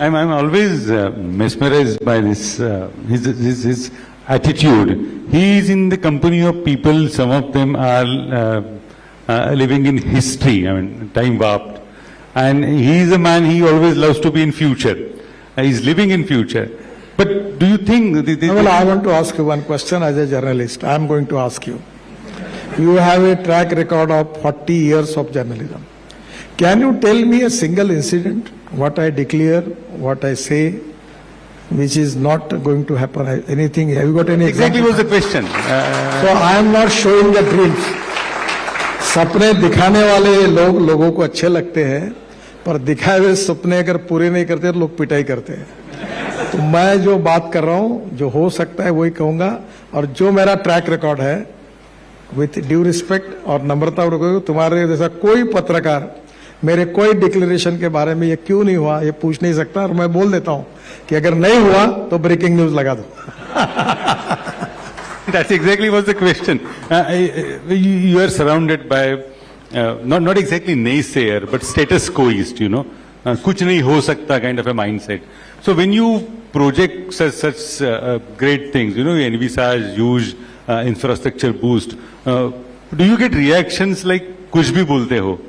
I'm always mesmerized by this his attitude. He is in the company of people. Some of them are living in history. I mean, time warped. And he is a man. He always loves to be in future. He's living in future. But do you think? Well, I want to ask you one question as a journalist. I am going to ask you. You have a track record of 40 years of journalism. Can you tell me a single incident, what I declare, what I say, which is not going to happen? Anything? Have you got any Exactly example? was the question. So I am not showing the dreams. सपने दिखाने वाले लोगों को अच्छे लगते हैं, पर दिखाए हुए सपने अगर पूरे नहीं करते तो लोग पिटाई करते हैं. तो मैं जो बात कर रहा हूं, जो हो सकता है वही कहूंगा, और जो मेरा ट्रैक रिकॉर्ड है, विथ ड्यू रिस्पेक्ट और नम्रता, तुम्हारे जैसा कोई पत्रकार मेरे कोई डिक्लेरेशन के बारे में ये क्यों नहीं हुआ ये पूछ नहीं सकता, और मैं बोल देता हूं कि अगर नहीं हुआ तो ब्रेकिंग न्यूज लगा दो. That's exactly was the question. You are surrounded by not exactly naysayer, but status quoist, you know. कुछ नहीं हो सकता kind of a mindset. So when you project such great things, you know, you envisage huge infrastructure boost, do you get reactions like कुछ भी बोलते हो?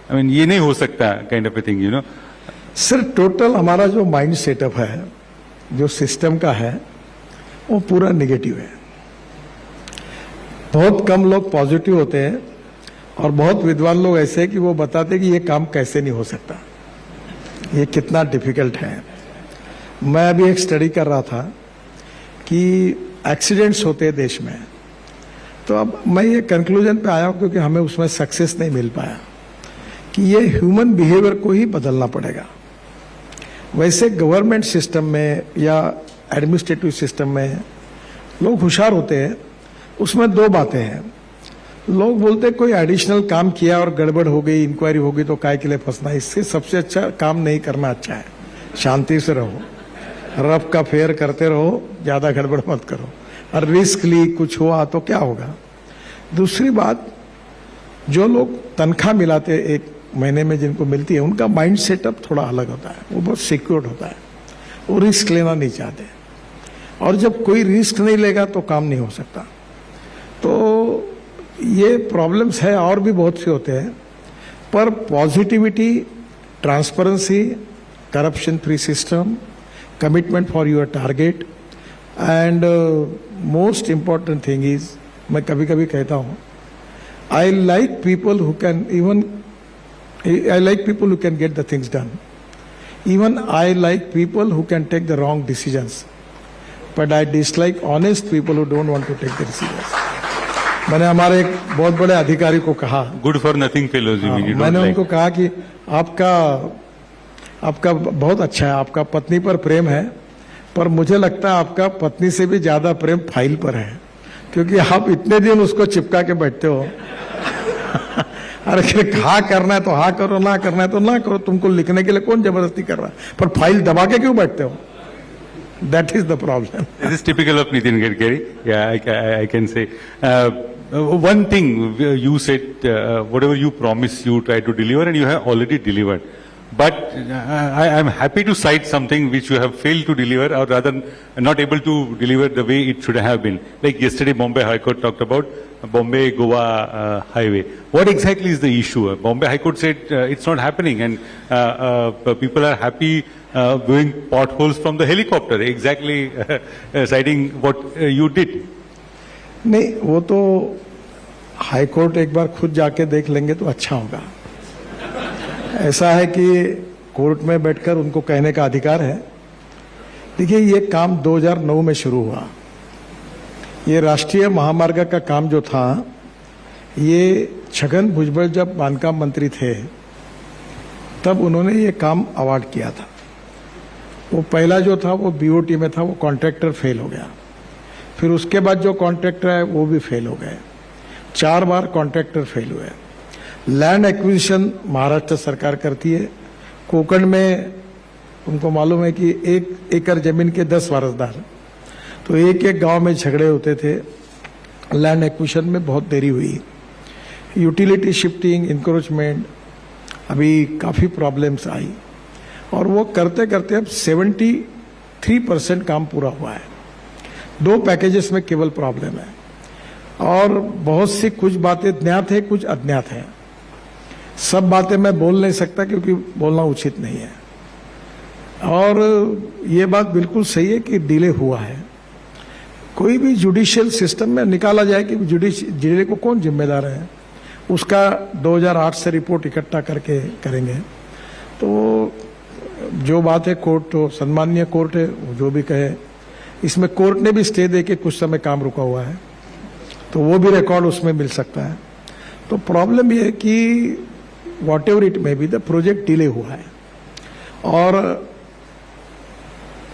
I mean, ये नहीं हो सकता kind of a thing, you know. Sir, total हमारा जो माइंड सेटअप है, जो सिस्टम का है, वो पूरा नेगेटिव है. बहुत कम लोग पॉजिटिव होते हैं और बहुत विद्वान लोग ऐसे हैं कि वो बताते हैं कि ये काम कैसे नहीं हो सकता, ये कितना डिफिकल्ट है. मैं अभी एक स्टडी कर रहा था कि एक्सीडेंट्स होते हैं देश में, तो अब मैं ये कंक्लूजन पे आया क्योंकि हमें उसमें सक्सेस नहीं मिल पाया कि ये ह्यूमन बिहेवियर को ही बदलना पड़ेगा. वैसे गवर्नमेंट सिस्टम में या एडमिनिस्ट्रेटिव सिस्टम में लोग होशियार होते हैं. उसमें दो बातें हैं. लोग बोलते कोई एडिशनल काम किया और गड़बड़ हो गई, इंक्वायरी हो गई तो काय के लिए फंसना. इससे सबसे अच्छा काम नहीं करना अच्छा है. शांति से रहो, रफ का फेयर करते रहो, ज्यादा गड़बड़ मत करो, और रिस्क ली कुछ हुआ तो क्या होगा. दूसरी बात, जो लोग तनख्वाह मिलाते एक महीने में जिनको मिलती है, उनका माइंड सेटअप थोड़ा अलग होता है. वो बहुत सिक्योर्ड होता है, वो रिस्क लेना नहीं चाहते, और जब कोई रिस्क नहीं लेगा तो काम नहीं हो सकता. तो ये प्रॉब्लम्स है, और भी बहुत से होते हैं. पर positivity, transparency, corruption free system, commitment for your target, and most important thing is, मैं कभी कभी कहता हूं, I like people who can I like people who can get the things done. Even I like people who can take the wrong decisions. But I dislike honest people who don't want to take the decisions. मैंने हमारे एक बहुत बड़े अधिकारी को कहा, good for nothing fellows, मैंने उनको कहा कि आपका बहुत अच्छा है, आपका पत्नी पर प्रेम है, पर मुझे लगता है आपका पत्नी से भी ज्यादा प्रेम फाइल पर है, क्योंकि आप इतने दिन उसको चिपका के बैठते हो. अरे हाँ करना है तो हाँ करो, ना करना है तो ना करो. तुमको लिखने के लिए कौन जबरदस्ती कर रहा है, पर फाइल दबा के क्यों बैठते हो? That is the problem. This is typical of Nitin Gadkari. Yeah, I can say. One thing you said, whatever you promise, you try to deliver, and you have already delivered. But I am happy to cite something which you have failed to deliver, or rather not able to deliver the way it should have been. Like yesterday, Bombay High Court talked about Bombay-Goa highway. What exactly is the issue? Bombay High Court said it's not happening, and people are happy viewing potholes from the helicopter. Exactly citing what you did. नहीं, वो तो high court एक बार खुद जाके देख लेंगे तो अच्छा होगा. ऐसा है कि कोर्ट में बैठकर उनको कहने का अधिकार है. देखिए, ये काम 2009 में शुरू हुआ. ये राष्ट्रीय महामार्ग का काम जो था, ये छगन भुजबल जब बांधकाम मंत्री थे तब उन्होंने ये काम अवार्ड किया था. वो पहला जो था वो बीओटी में था, वो कॉन्ट्रैक्टर फेल हो गया. फिर उसके बाद जो कॉन्ट्रैक्टर है वो भी फेल हो गए. 4 बार कॉन्ट्रैक्टर फेल हुए. लैंड एक्विजिशन महाराष्ट्र सरकार करती है. कोकण में उनको मालूम है कि 1 एकड़ जमीन के 10 वारसदार, तो एक एक गांव में झगड़े होते थे. लैंड एक्विजिशन में बहुत देरी हुई. यूटिलिटी शिफ्टिंग, इंक्रोचमेंट, अभी काफ़ी प्रॉब्लम्स आई. और वो करते करते अब 73% काम पूरा हुआ है। 2 पैकेजेस में केवल प्रॉब्लम है और बहुत सी कुछ बातें ज्ञात है, कुछ अज्ञात है। सब बातें मैं बोल नहीं सकता क्योंकि बोलना उचित नहीं है। और ये बात बिल्कुल सही है कि डिले हुआ है। कोई भी जुडिशियल सिस्टम में निकाला जाए कि डिले को कौन जिम्मेदार है, उसका 2008 से रिपोर्ट इकट्ठा करके करेंगे। तो जो बात है कोर्ट तो सम्माननीय कोर्ट है, वो जो भी कहे। इसमें कोर्ट ने भी स्टे दे के कुछ समय काम रुका हुआ है, तो वो भी रिकॉर्ड उसमें मिल सकता है। तो प्रॉब्लम ये है कि what ever it may be the project delay हुआ है और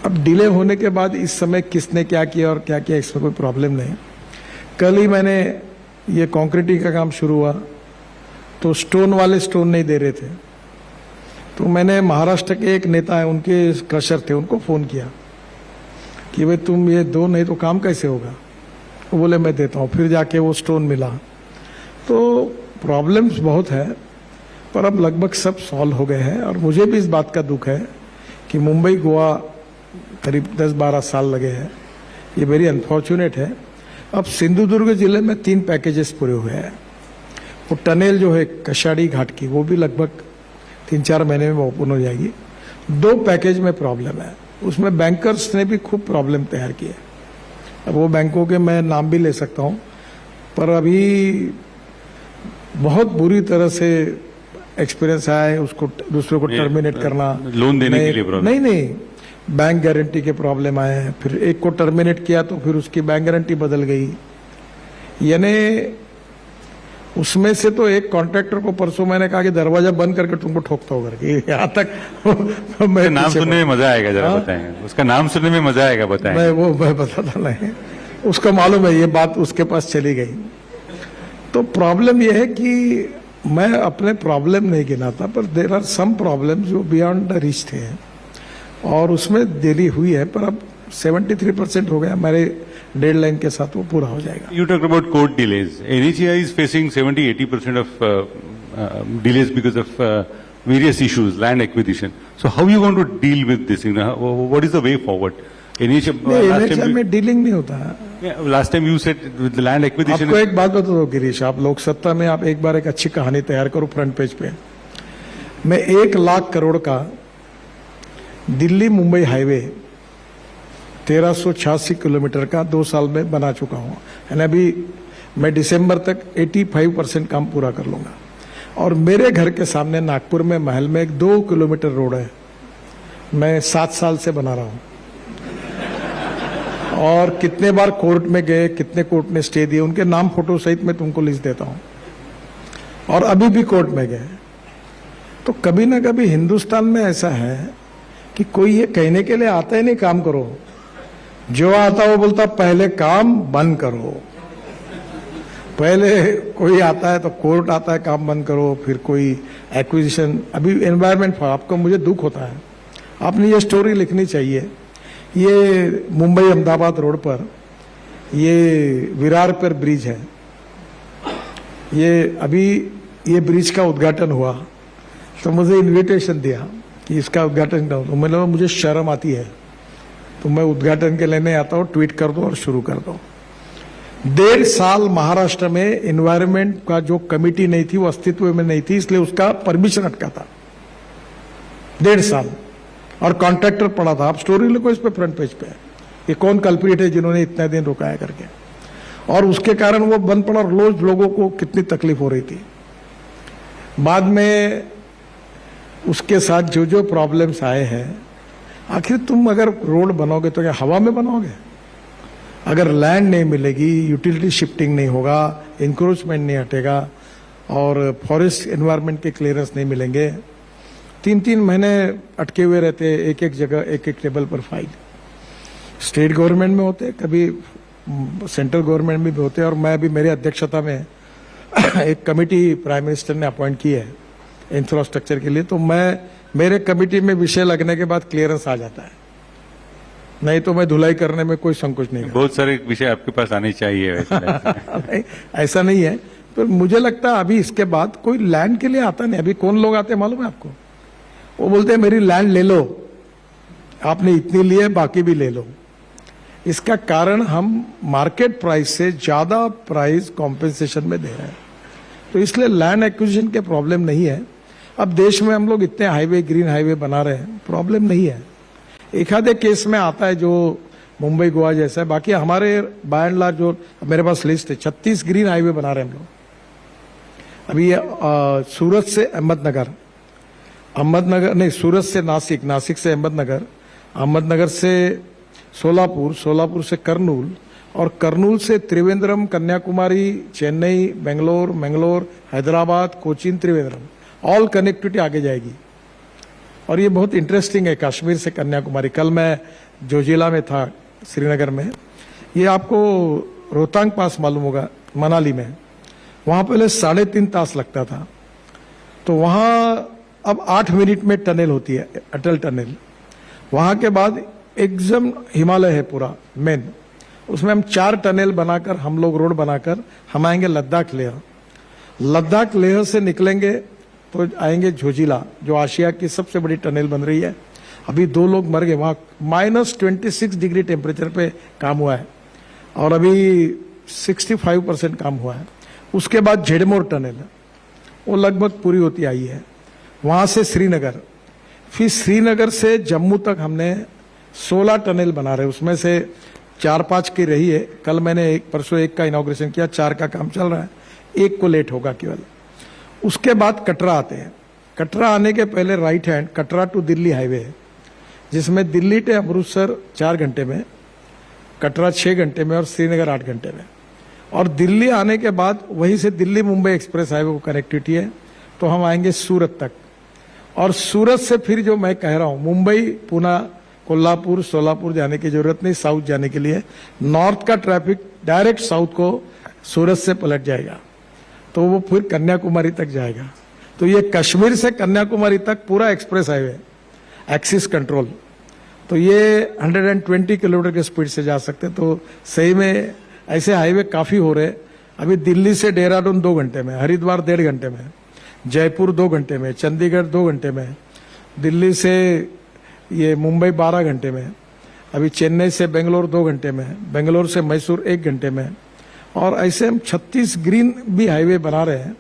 अब डिले होने के बाद इस समय किसने क्या किया और क्या किया इसमें कोई प्रॉब्लम नहीं। कल ही मैंने ये कंक्रीटिंग का काम शुरू हुआ तो स्टोन वाले स्टोन नहीं दे रहे थे, तो मैंने महाराष्ट्र के एक नेता है, उनके क्रशर थे, उनको फोन किया कि भाई तुम ये दो, नहीं तो काम कैसे होगा। वो बोले मैं देता हूँ, फिर जाके वो स्टोन मिला। तो प्रॉब्लम्स बहुत है पर अब लगभग सब सॉल्व हो गए हैं। और मुझे भी इस बात का दुख है कि मुंबई गोवा करीब 10-12 साल लगे हैं, ये वेरी अनफॉर्चुनेट है। अब सिंधुदुर्ग जिले में 3 पैकेजेस पूरे हुए हैं। वो टनल जो है कशाड़ी घाट की, वो भी लगभग 3-4 महीने में ओपन हो जाएगी। 2 पैकेज में प्रॉब्लम है, उसमें बैंकर्स ने भी खूब प्रॉब्लम तैयार की है। अब वो बैंकों के मैं नाम भी ले सकता हूँ, पर अभी बहुत बुरी तरह से एक्सपीरियंस आया है उसको दूसरे को टर्मिनेट करना, लोन देने के लिए प्रॉब्लम। नहीं, बैंक गारंटी के प्रॉब्लम आए हैं। फिर एक को टर्मिनेट किया तो फिर उसकी बैंक गारंटी बदल गई। यानी उसमें से तो एक कॉन्ट्रैक्टर को परसों मैंने कहा कि दरवाजा बंद करके तुमको ठोकता होगा कि यहाँ तक मैं नाम सुनने में मजा आएगा, जरा बताएंगे उसका नाम सुनने में मजा आएगा, बताएंगे। मैं बताता नहीं, उसको मालूम है ये बात उसके पास चली गई। तो प्रॉब्लम यह है कि मैं अपने प्रॉब्लम नहीं गिनाता, पर देर आर सम प्रॉब्लम जो बियॉन्ड द रीच थे और उसमें देरी हुई है। पर अब 73% हो गया, हमारे डेडलाइन के साथ वो पूरा हो जाएगा। You talked about court delays. NHAI is facing 70-80% of delays because of various issues, land acquisition. So how are you going to deal with this? You know, what is the way forward? NHAI में dealing नहीं होता है। Last time you said with the land acquisition. आपको एक बात बता दो गिरीश, आप लोक सत्ता में आप एक बार एक अच्छी कहानी तैयार करो फ्रंट पेज पे। मैं 1 लाख करोड़ का दिल्ली मुंबई हाईवे 1386 किलोमीटर का 2 साल में बना चुका हूं। यानी अभी मैं दिसंबर तक 85% काम पूरा कर लूंगा। और मेरे घर के सामने नागपुर में महल में एक 2 किलोमीटर रोड है, मैं 7 साल से बना रहा हूं। और कितने बार कोर्ट में गए, कितने कोर्ट ने स्टे दिए, उनके नाम फोटो सहित मैं तुमको लिस्ट देता हूं। और अभी भी कोर्ट में गए। तो कभी ना कभी हिंदुस्तान में ऐसा है कि कोई ये कहने के लिए आता ही नहीं काम करो, जो आता वो बोलता पहले काम बंद करो। पहले कोई आता है तो कोर्ट आता है काम बंद करो, फिर कोई एक्विजिशन। अभी एनवायरमेंट आपको मुझे दुख होता है, आपने ये स्टोरी लिखनी चाहिए। ये मुंबई अहमदाबाद रोड पर ये विरार पर ब्रिज है, ये अभी ये ब्रिज का उद्घाटन हुआ तो मुझे इनविटेशन दिया कि इसका उद्घाटन करो। तो मैंने मुझे शर्म आती है तो मैं उद्घाटन के लेने आता हूँ, ट्वीट कर दो और शुरू कर दो। 1.5 साल महाराष्ट्र में एनवायरमेंट का जो कमेटी नहीं थी वो अस्तित्व में नहीं थी, इसलिए उसका परमिशन अटका था 1.5 साल। और कॉन्ट्रैक्टर पड़ा था। आप स्टोरी लिखो इस पे फ्रंट पेज पे, ये कौन कल्प्रिट है जिन्होंने इतने दिन रुकाया करके। और उसके कारण वो बंद पड़ा और रोज लोगों को कितनी तकलीफ हो रही थी। बाद में उसके साथ जो जो प्रॉब्लम्स आए हैं, आखिर तुम अगर रोड बनाओगे तो क्या हवा में बनाओगे? अगर लैंड नहीं मिलेगी, यूटिलिटी शिफ्टिंग नहीं होगा, इंक्रोचमेंट नहीं हटेगा और फॉरेस्ट एनवायरनमेंट के क्लियरेंस नहीं मिलेंगे, 3-3 महीने अटके हुए रहते हैं एक एक जगह, एक एक टेबल पर फाइल। स्टेट गवर्नमेंट में होते, कभी सेंट्रल गवर्नमेंट में भी होते। और मैं अभी मेरी अध्यक्षता में एक कमेटी प्राइम मिनिस्टर ने अपॉइंट की है इंफ्रास्ट्रक्चर के लिए, तो मेरे कमेटी में विषय लगने के बाद क्लियरेंस आ जाता है, नहीं तो मैं धुलाई करने में कोई संकोच नहीं। बहुत सारे विषय आपके पास आने चाहिए वैसे। नहीं, ऐसा नहीं है, पर मुझे लगता है अभी इसके बाद कोई लैंड के लिए आता नहीं। अभी कौन लोग आते हैं मालूम है आपको? वो बोलते हैं मेरी लैंड ले लो, आपने इतनी ली है बाकी भी ले लो। इसका कारण हम मार्केट प्राइस से ज्यादा प्राइस कॉम्पेंसेशन में दे रहे हैं, तो इसलिए लैंड एक्विजिशन के प्रॉब्लम नहीं है। अब देश में हम लोग इतने हाईवे, ग्रीन हाईवे बना रहे हैं, प्रॉब्लम नहीं है। एक आधे केस में आता है जो मुंबई गोवा जैसा है, बाकी हमारे बाय एंड लार्ज जो मेरे पास लिस्ट है 36 ग्रीन हाईवे बना रहे हैं हम लोग। अभी ये सूरत से अहमदनगर नहीं, सूरत से नासिक, नासिक से अहमदनगर, अहमदनगर से सोलापुर, सोलापुर से करनूल, और करनूल से त्रिवेंद्रम, कन्याकुमारी, चेन्नई, बेंगलोर, मंगलोर, हैदराबाद, कोचीन, त्रिवेंद्रम, ऑल कनेक्टिविटी आगे जाएगी। और ये बहुत इंटरेस्टिंग है, कश्मीर से कन्याकुमारी। कल मैं जोजिला में था, श्रीनगर में। ये आपको रोहतांग पास मालूम होगा, मनाली में। वहां पहले 3.5 तास लगता था, तो वहां अब 8 मिनट में टनल होती है, अटल टनल। वहां के बाद एकदम हिमालय है पूरा मेन, उसमें हम 4 टनल बनाकर, हम लोग रोड बनाकर हम आएंगे लद्दाख लेह। लद्दाख लेह से निकलेंगे तो आएंगे झोजिला, जो आशिया की सबसे बड़ी टनल बन रही है। अभी 2 लोग मर गए वहां, -26 डिग्री टेम्परेचर पे काम हुआ है, और अभी 65% काम हुआ है। उसके बाद झेडमोर टनल, वो लगभग पूरी होती आई है। वहां से श्रीनगर, फिर श्रीनगर से जम्मू तक हमने 16 टनल बना रहे, उसमें से 4-5 की रही है। कल मैंने परसों एक का इनॉग्रेशन किया, 4 का काम चल रहा है, 1 को लेट होगा केवल। उसके बाद कटरा आते हैं। कटरा आने के पहले right hand Katra to Delhi highway है, जिसमें दिल्ली से अमृतसर 4 घंटे में, कटरा 6 घंटे में और श्रीनगर 8 घंटे में। और दिल्ली आने के बाद वहीं से दिल्ली मुंबई एक्सप्रेस हाईवे को कनेक्टिविटी है, तो हम आएंगे सूरत तक। और सूरत से फिर जो मैं कह रहा हूं, मुंबई, पुणे, कोल्हापुर, सोलापुर जाने की जरूरत नहीं, साउथ जाने के लिए। नॉर्थ का ट्रैफिक डायरेक्ट साउथ को सूरत से पलट जाएगा, तो वो फिर कन्याकुमारी तक जाएगा। तो ये कश्मीर से कन्याकुमारी तक पूरा एक्सप्रेस हाईवे, एक्सिस कंट्रोल, तो ये 120 किलोमीटर की स्पीड से जा सकते। तो सही में ऐसे हाईवे काफी हो रहे। अभी दिल्ली से देहरादून 2 घंटे में, हरिद्वार 1.5 घंटे में, जयपुर 2 घंटे में, चंडीगढ़ 2 घंटे में, दिल्ली से ये मुंबई 12 घंटे में, अभी चेन्नई से बेंगलोर 2 घंटे में, बेंगलोर से मैसूर 1 घंटे में। और ऐसे हम 36 ग्रीन भी हाईवे बना रहे हैं।